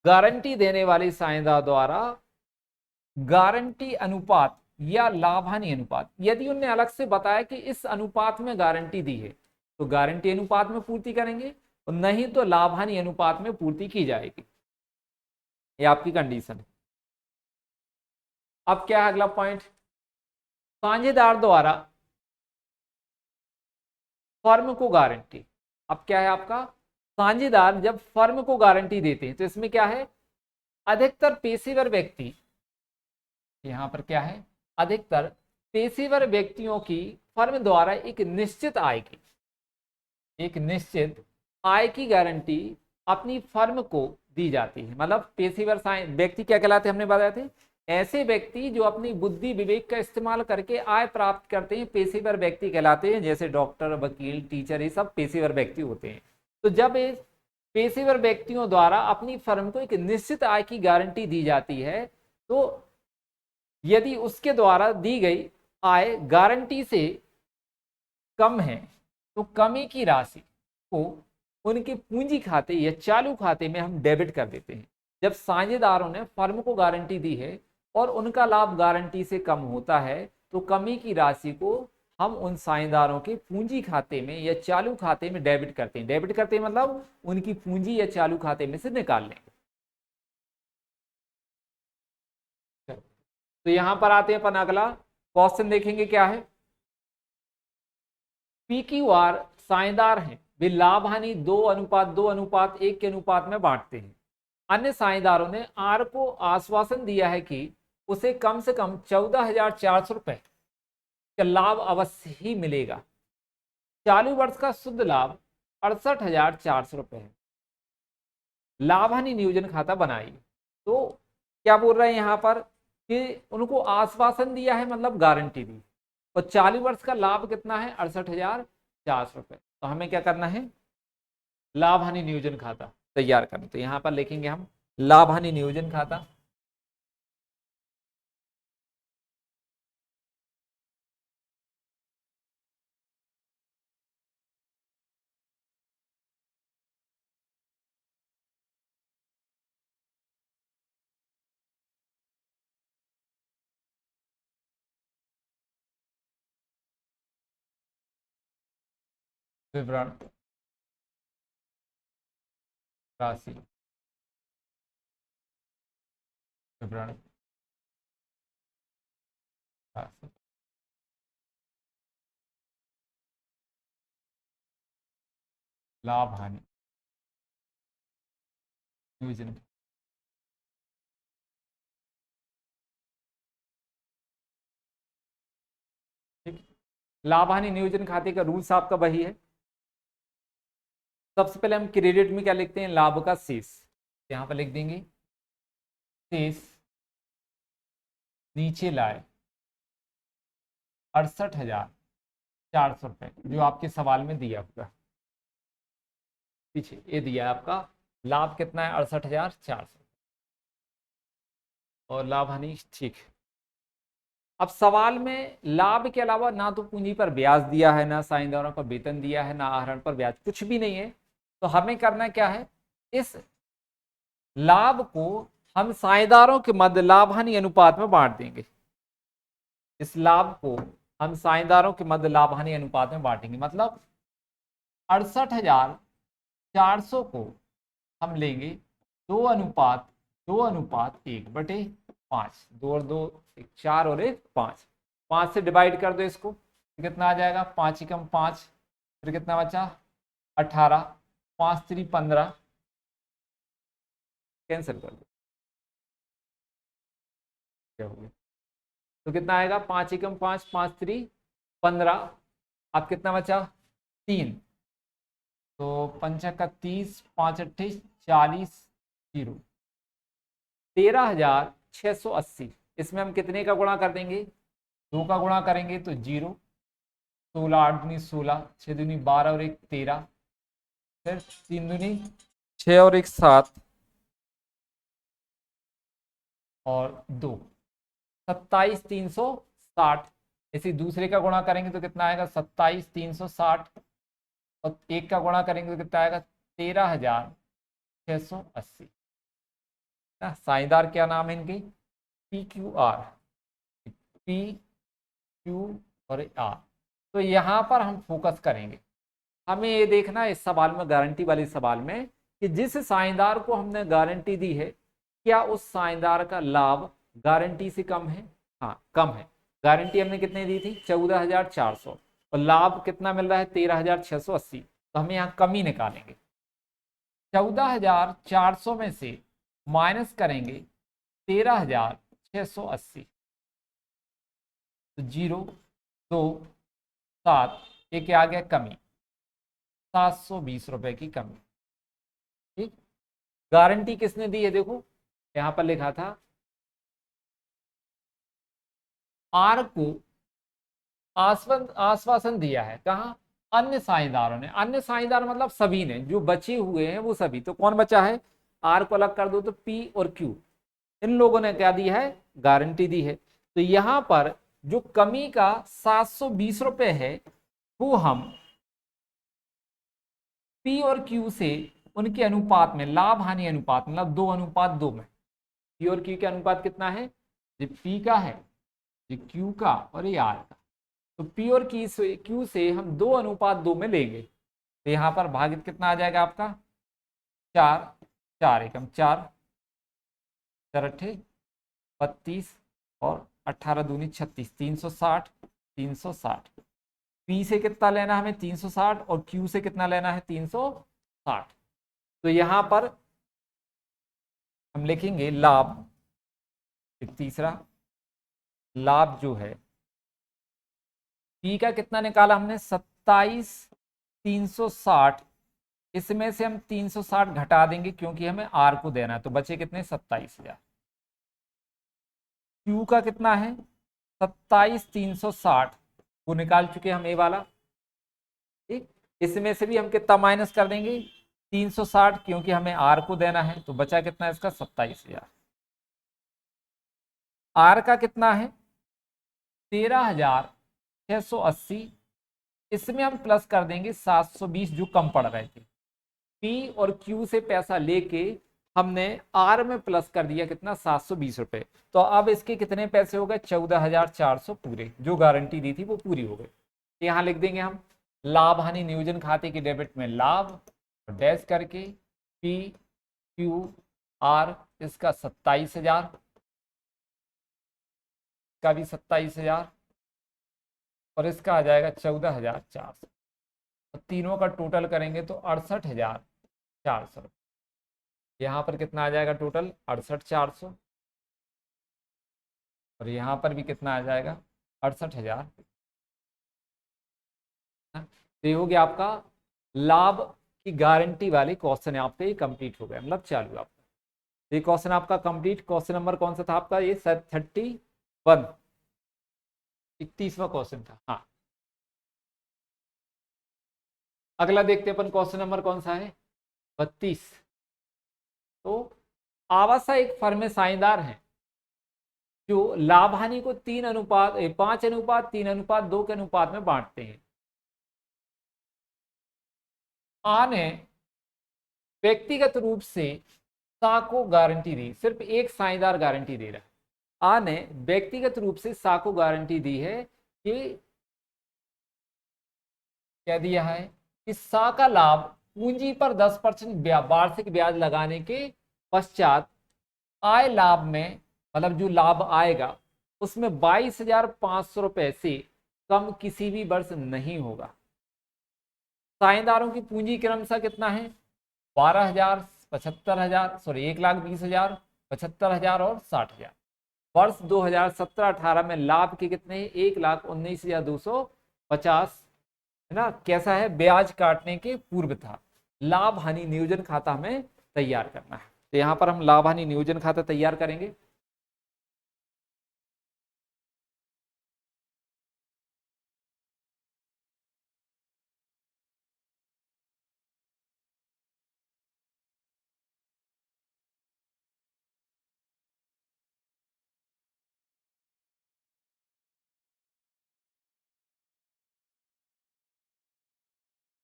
गारंटी देने वाले साझेदार द्वारा गारंटी अनुपात या लाभ हानि अनुपात, यदि उनने अलग से बताया कि इस अनुपात में गारंटी दी है तो गारंटी अनुपात में पूर्ति करेंगे, और नहीं तो लाभ हानि अनुपात में पूर्ति की जाएगी। ये आपकी कंडीशन है। अब क्या है अगला पॉइंट, साझेदार द्वारा फर्म को गारंटी। अब क्या है आपका, साझेदार जब फर्म को गारंटी देते हैं तो इसमें क्या है, अधिकतर पेशेवर व्यक्ति, यहां पर क्या है, अधिकतर पेशेवर व्यक्तियों की फर्म द्वारा एक निश्चित आय की गारंटी अपनी फर्म को दी जाती है। मतलब पेशेवर व्यक्ति क्या कहलाते हैं, हमने बताया थे, ऐसे व्यक्ति जो अपनी बुद्धि विवेक का इस्तेमाल करके आय प्राप्त करते हैं, पेशेवर व्यक्ति कहलाते हैं। जैसे डॉक्टर, वकील, टीचर, ये सब पेशेवर व्यक्ति होते हैं। तो जब इस पेशेवर व्यक्तियों द्वारा अपनी फर्म को एक निश्चित आय की गारंटी दी जाती है, तो यदि उसके द्वारा दी गई आय गारंटी से कम है तो कमी की राशि को उनके पूंजी खाते या चालू खाते में हम डेबिट कर देते हैं। जब साझेदारों ने फर्म को गारंटी दी है और उनका लाभ गारंटी से कम होता है तो कमी की राशि को हम उन साझेदारों के पूंजी खाते में या चालू खाते में डेबिट करते हैं। डेबिट करते हैं मतलब उनकी पूंजी या चालू खाते में से निकाल लेंगे। तो यहां पर आते हैं अपन, अगला क्वेश्चन देखेंगे क्या है। PQR साझेदार हैं, वे लाभ हानि 2:2:1 के अनुपात में बांटते हैं। अन्य साझेदारों ने आर को आश्वासन दिया है कि उसे कम से कम 14,400 रुपए का लाभ अवश्य ही मिलेगा। चालू वर्ष का शुद्ध लाभ 68,400 रुपए है। लाभ हानि नियोजन खाता बनाइए। तो क्या बोल रहे हैं यहां पर कि उनको आश्वासन दिया है, मतलब गारंटी दी, और चालू वर्ष का लाभ कितना है, 68,400 रुपए। तो हमें क्या करना है, लाभ हानि नियोजन खाता तैयार करना। तो यहां पर लिखेंगे हम लाभ हानि नियोजन खाता। विवरण राशि, विवरण राशि, लाभ हानि नियोजन। ठीक, लाभ हानि नियोजन खाते का रूल्स आपका वही है। सबसे पहले हम क्रेडिट में क्या लिखते हैं, लाभ का शेष। यहां पर लिख देंगे शेष नीचे लाए 68,400 रुपए, जो आपके सवाल में दिया होगा पीछे, ये दिया है आपका लाभ कितना है, 68,400, और लाभ हानि, ठीक। अब सवाल में लाभ के अलावा ना तो पूंजी पर ब्याज दिया है, ना साझेदारों पर वेतन दिया है, ना आहरण पर ब्याज, कुछ भी नहीं है। तो हमें करना क्या है, इस लाभ को हम साझेदारों के मध्य लाभ हानि अनुपात में बांट देंगे। इस लाभ को हम साझेदारों के मध्य लाभ हानि अनुपात में बांटेंगे। मतलब 68,400 को हम लेंगे 2:1 2 और 2 4 और 1 5, 5 से डिवाइड कर दो इसको, कितना आ जाएगा, 5 एकम 5, फिर कितना बचा 18, 5 3 15, कैंसिल कर दो। हो गया। तो कितना आएगा, 5 एकम 5, 5 3 15, अब कितना बचा 3, तो 5 का 30, 5 अट्ठे 40, 0, 13,680। इसमें हम कितने का गुणा कर देंगे, 2 का गुणा करेंगे तो 0, 16 8 दूनी 16, 6 दूनी 12 और 1 13, फिर 3 दूनी 6 और 1 7 और 2, 27,360। इसी दूसरे का गुणा करेंगे तो कितना आएगा 27,360, और 1 का गुणा करेंगे तो कितना आएगा 13,680। साझेदार क्या नाम है इनके, P Q R, P Q और आर। तो यहाँ पर हम फोकस करेंगे, हमें ये देखना है इस सवाल में, गारंटी वाले सवाल में, कि जिस साझेदार को हमने गारंटी दी है क्या उस साझेदार का लाभ गारंटी से कम है। हाँ कम है। गारंटी हमने कितने दी थी 14,400 और लाभ कितना मिल रहा है 13,680, तो हम यहाँ कमी निकालेंगे। 14,400 में से माइनस करेंगे 13,680, तो 0 2 7, ये क्या आ गया कमी, 720 रुपए की कमी। ठीक, गारंटी किसने दी है, देखो यहां पर लिखा था आर को आश्वासन दिया है, कहा अन्य साझेदारों ने, अन्य साझेदार मतलब सभी ने, जो बचे हुए हैं वो सभी। तो कौन बचा है, आर को अलग कर दो तो पी और क्यू, इन लोगों ने क्या दिया है, गारंटी दी है। तो यहां पर जो कमी का 720 रुपए है वो हम पी और क्यू से उनके अनुपात में, लाभ हानि अनुपात मतलब 2:2 में, पी और क्यू का अनुपात कितना है, ये पी का है, ये क्यू का और ये आर का। तो पी और क्यू से हम 2:2 में लेंगे, तो यहाँ पर भागित कितना आ जाएगा आपका 4, 4 एकम 4, 4 अट्ठे 32 और 18 दूनी 36, 360, 360। पी से कितना लेना हमें 360 और क्यू से कितना लेना है 360। तो यहां पर हम लिखेंगे लाभ, तीसरा लाभ जो है पी का कितना निकाला हमने 27,360, इसमें से हम 360 घटा देंगे क्योंकि हमें आर को देना है, तो बचे कितने 27,000। क्यू का कितना है 27,360, वो निकाल चुके हम ए वाला। ठीक, इसमें से भी हम कितना माइनस कर देंगे 360 क्योंकि हमें आर को देना है, तो बचा कितना है इसका 27,000। आर का कितना है 13,680, इसमें हम प्लस कर देंगे 720 जो कम पड़ रहे थे। पी और क्यू से पैसा लेके हमने आर में प्लस कर दिया कितना 720 रुपए, तो अब इसके कितने पैसे हो गए 14,400 पूरे, जो गारंटी दी थी वो पूरी हो गई। तो यहाँ लिख देंगे हम लाभ हानि नियोजन खाते के डेबिट में लाभ, डैश करके पी क्यू आर, इसका 27,000, का भी 27,000 और इसका आ जाएगा 14,400, और तीनों का टोटल करेंगे तो 68,400। यहाँ पर कितना आ जाएगा टोटल 68,400, और यहाँ पर भी कितना आ जाएगा 68,000। तो ये हो गया आपका लाभ की गारंटी वाली क्वेश्चन, आपका ये कंप्लीट हो गया, मतलब चालू आपका ये क्वेश्चन आपका कंप्लीट। क्वेश्चन नंबर कौन सा था आपका, ये 31, 31वां क्वेश्चन था। हाँ, अगला देखते अपन क्वेश्चन नंबर कौन सा है 32। तो आवासा एक फर्म में साझेदार है जो लाभ हानि को 5:3:2 के अनुपात में बांटते हैं। आ ने व्यक्तिगत रूप से सा को गारंटी दी, सिर्फ एक साझेदार गारंटी दे रहा है। आ ने व्यक्तिगत रूप से सा को गारंटी दी है कि क्या दिया है कि सा का लाभ पूंजी पर 10% वार्षिक ब्याज लगाने के पश्चात आय लाभ में, मतलब जो लाभ आएगा उसमें 22,500 रुपए से कम किसी भी वर्ष नहीं होगा। साझेदारों की पूंजी क्रमशः कितना है 12,000, 75,000, सॉरी 1,20,000, 75,000 और 60,000। वर्ष 2017-18 में लाभ के कितने हैं? 1,19,250, है ना। कैसा है? ब्याज काटने के पूर्व था। लाभ हानि नियोजन खाता हमें तैयार करना है, तो यहां पर हम लाभ हानि नियोजन खाता तैयार करेंगे।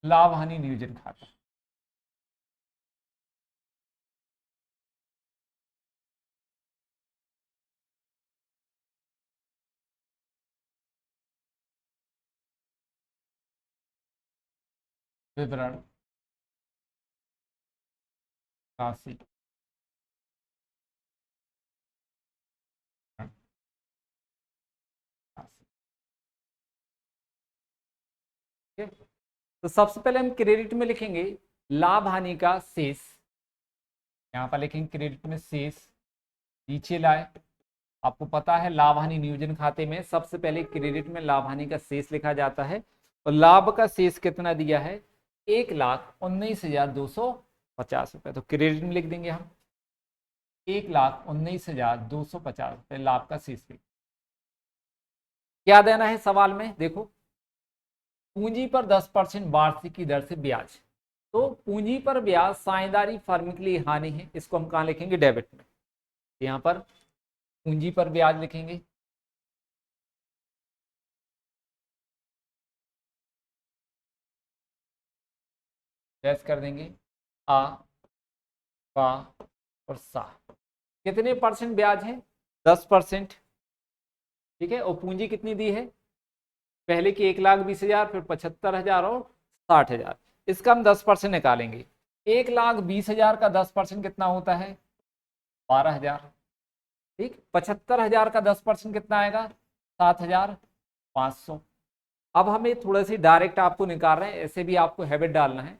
लाभ हानि नियोजन खाता, विवरण राशि, ठीक है। तो सबसे पहले हम क्रेडिट में लिखेंगे लाभ हानि का शेष, यहां पर लिखेंगे क्रेडिट में शेष, नीचे लाए। आपको पता है लाभ हानि नियोजन खाते में सबसे पहले क्रेडिट में लाभ हानि का शेष लिखा जाता है, और लाभ का शेष कितना दिया है? 1,19,250 रुपए। तो क्रेडिट में लिख देंगे हम 1,19,250 रुपए लाभ का शेष लिख। क्या देना है सवाल में? देखो, पूंजी पर 10% वार्षिक की दर से ब्याज। तो पूंजी पर ब्याज साझेदारी फर्म के लिए हानि है, इसको हम कहाँ लिखेंगे? डेबिट में। यहाँ पर पूंजी पर ब्याज लिखेंगे, लेस कर देंगे आ, बा और सा। कितने परसेंट ब्याज है? 10%, ठीक है। और पूंजी कितनी दी है? पहले की 1,20,000, फिर 75,000 और 60,000। इसका हम 10% निकालेंगे। 1,20,000 का 10% कितना होता है? 12,000। ठीक, 75,000 का 10% कितना आएगा? 7,500। अब हमें थोड़ा सी डायरेक्ट आपको निकाल रहे हैं, ऐसे भी आपको हैबिट डालना है।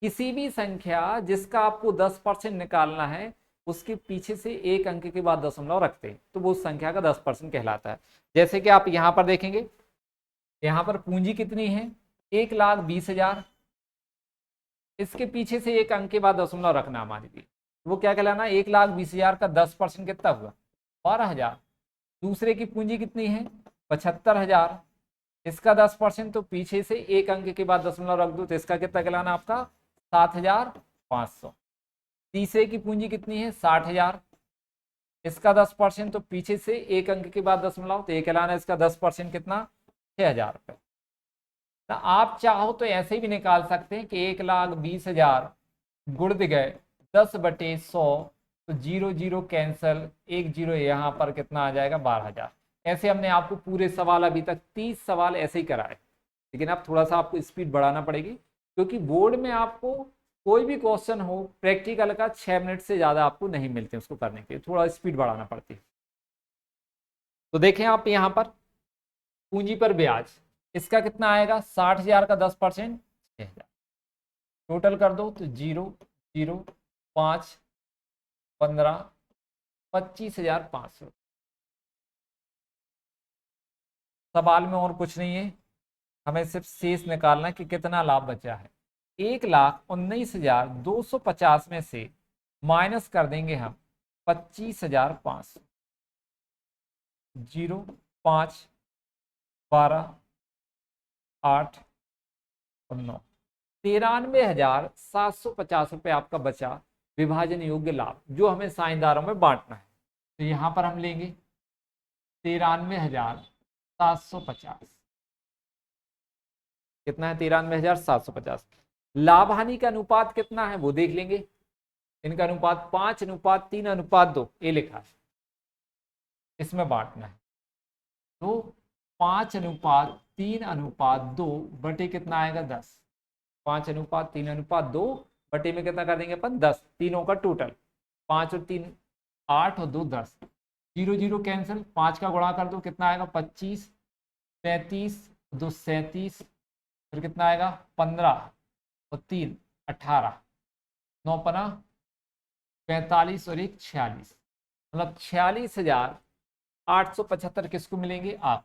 किसी भी संख्या जिसका आपको 10% निकालना है, उसके पीछे से एक अंक के बाद दशमलव रखते हैं, तो वो उस संख्या का 10% कहलाता है। जैसे कि आप यहां पर देखेंगे, यहां पर पूंजी कितनी है? 1,20,000। इसके पीछे से एक अंक के बाद दशमलव रखना मान लीजिए, वो क्या कहलाना? 1,20,000 का 10% कितना हुआ? 12,000। दूसरे की पूंजी कितनी है? 75,000। इसका 10%, तो पीछे से एक अंक के बाद दशमलव रख दो, तो इसका कितना कहलाना आपका? 7,500। तीसरे की पूंजी कितनी है? 60,000। इसका 10%, तो पीछे से एक अंक के बाद दशमलव, तो ये कहलाना इसका 10% कितना? 6,000 रुपये। तो आप चाहो तो ऐसे भी निकाल सकते हैं कि 1,20,000 गुण गए 10/100, तो 0 0 कैंसल, 1 0 यहाँ पर कितना आ जाएगा? 12,000। ऐसे हमने आपको पूरे सवाल अभी तक 30 सवाल ऐसे ही कराए, लेकिन अब थोड़ा सा आपको स्पीड बढ़ाना पड़ेगी, क्योंकि बोर्ड में आपको कोई भी क्वेश्चन हो प्रैक्टिकल का 6 मिनट से ज़्यादा आपको नहीं मिलते, उसको करने के लिए थोड़ा स्पीड बढ़ाना पड़ती है। तो देखें आप यहाँ पर पूंजी पर ब्याज, इसका कितना आएगा? 60,000 का 10%, 6,000। टोटल कर दो तो 0 0 5 15 25,500। सवाल में और कुछ नहीं है, हमें सिर्फ शेष निकालना है कि कितना लाभ बचा है। 1,19,250 में से माइनस कर देंगे हम 25,500। 0 5 12 8 और 9, 93,750 रुपये आपका बचा विभाजन योग्य लाभ, जो हमें साझेदारों में बांटना है। तो यहां पर हम लेंगे 93,750। कितना है? 93,750। लाभ हानि का अनुपात कितना है वो देख लेंगे। इनका अनुपात 5:3:2, ये लिखा है, इसमें बांटना है। तो 5:3:2 बटे कितना आएगा? 10। 5:3:2 बटे में कितना कर देंगे अपन? 10। तीनों का टोटल 5 और 3 8 और 2 10। 0 0 कैंसिल, 5 का गुणा कर दो, कितना आएगा? 25। 33 2 37, फिर कितना आएगा? 15 और 3 18, 9 पना 45 और 1 46, मतलब 46,000 875 किसको मिलेंगे? आप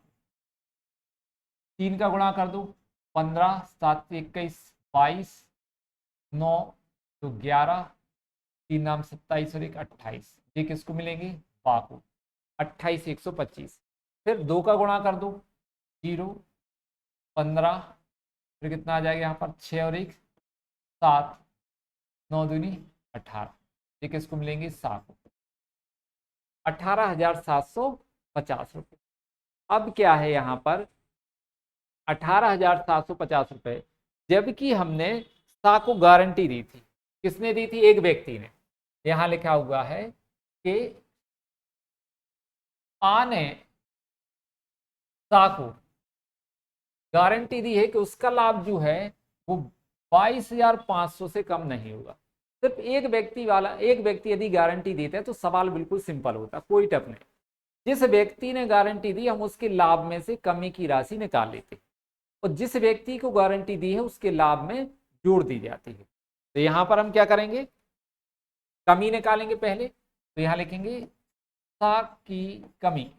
3 का गुणा कर दो, 15, 7 से 21, 22, 9 तो 11, 3 नाम 27 और 1 28, ये किसको मिलेंगे? बा को। 28 125, फिर 2 का गुणा कर दो, 0, 15, फिर कितना आ जाएगा यहाँ पर? 6 और 1 7, 9 दूनी 18, ये किसको मिलेंगे? 7 को। 18,750 रुपये। अब क्या है यहाँ पर? 18,750 रुपये, जबकि हमने सा को गारंटी दी थी। किसने दी थी? एक व्यक्ति ने। यहां लिखा हुआ है कि आ ने सा को गारंटी दी है कि उसका लाभ जो है वो 22,500 से कम नहीं होगा। सिर्फ एक व्यक्ति यदि गारंटी देता है तो सवाल बिल्कुल सिंपल होता, कोई टफ नहीं। जिस व्यक्ति ने गारंटी दी हम उसके लाभ में से कमी की राशि निकाल लेते, और जिस व्यक्ति को गारंटी दी है उसके लाभ में जोड़ दी जाती है। तो यहां पर हम क्या करेंगे? कमी निकालेंगे पहले। तो यहां लिखेंगे सा की कमी।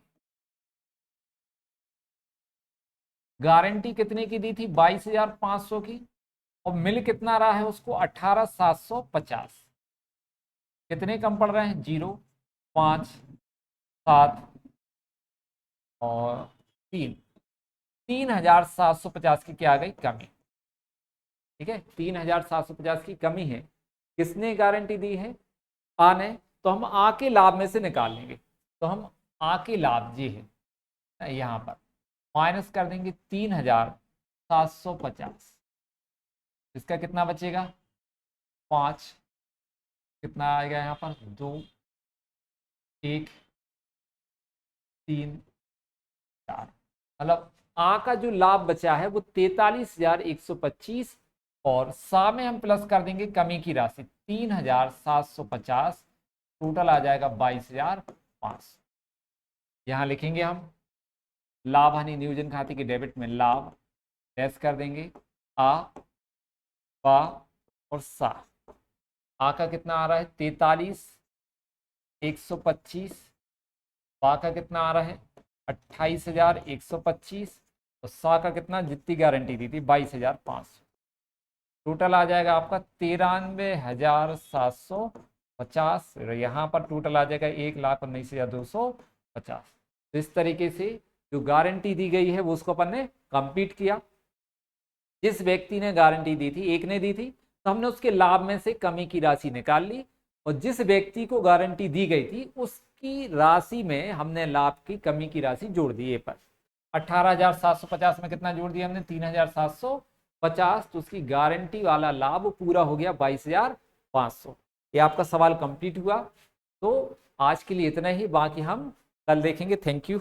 गारंटी कितने की दी थी? 22,500 की, और मिल कितना रहा है उसको? 18,750। कितने कम पड़ रहे हैं? 0, 5, 7 और 3। 3,750 की क्या आ गई? कमी। ठीक है, 3,750 की कमी है। किसने गारंटी दी है? आ ने। तो हम आ के लाभ में से निकाल लेंगे। तो हम आ के लाभ जी है यहां पर माइनस कर देंगे 3,750। इसका कितना बचेगा? 5, कितना आएगा यहाँ पर? 2, 1, 3, 4। मतलब आ का जो लाभ बचा है वो 43,125, और सा में हम प्लस कर देंगे कमी की राशि 3,750, टोटल आ जाएगा 22,500। यहां लिखेंगे हम लाभ हानि नियोजन खाते के डेबिट में लाभ लेस कर देंगे आ, बा और सा। आ का कितना आ रहा है? 43,125। बा का कितना आ रहा है? 28,125। और सा का कितना? जितनी गारंटी दी थी 22,500। टोटल आ जाएगा आपका 93,750। यहाँ पर टोटल आ जाएगा 1,19,250। तो इस तरीके से जो गारंटी दी गई है वो उसको अपन ने कंप्लीट किया। जिस व्यक्ति ने गारंटी दी थी, एक ने दी थी, तो हमने उसके लाभ में से कमी की राशि निकाल ली, और जिस व्यक्ति को गारंटी दी गई थी उसकी राशि में हमने लाभ की कमी की राशि जोड़ दी। ये पर 18,750 में कितना जोड़ दिया हमने? 3,750। तो उसकी गारंटी वाला लाभ पूरा हो गया 22,500। ये आपका सवाल कंप्लीट हुआ। तो आज के लिए इतना ही, बाकी हम कल देखेंगे। Thank you.